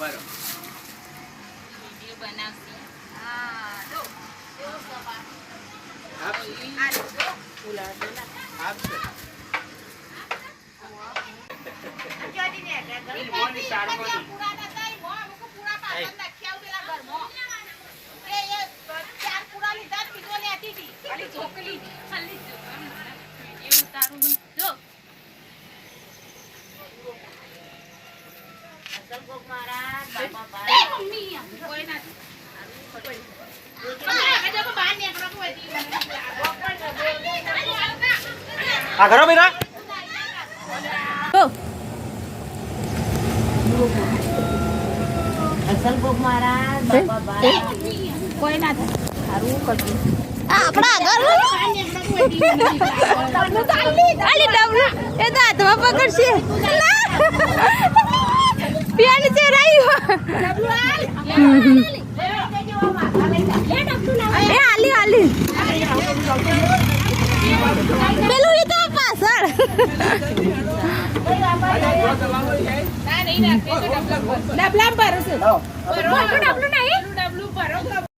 બરો વિડિયો બનાવતી હા જો જો સભા આપશે આ જો ઉલા દેના આપશે જોડી ને ઈ મોની સારમોની પૂરા નતા ઈ મો અમુક પૂરા પાછળ નાખ્યા પેલા ઘરમો એ ચાર પૂરા લીધા બીજો લેતી હતી ખાલી ચોકલી ખાલી વિડિયો ઉતારું જો અસલ કોક મારા બાપા એ મમ્મી કોઈ નથી આ ઘરો બેટા અસલ કોક મારા બાપા કોઈ નથી સારું કરતું આપણા આગળ આલી ડબલું એ તો હાથમાં પકડશે પેન છે રહ્યું એ આલી આલી પેલું એ તો પાછળ ના નહીં રાખે ડબલા ભરો છે ડબલું નહીં ડબલું ભરો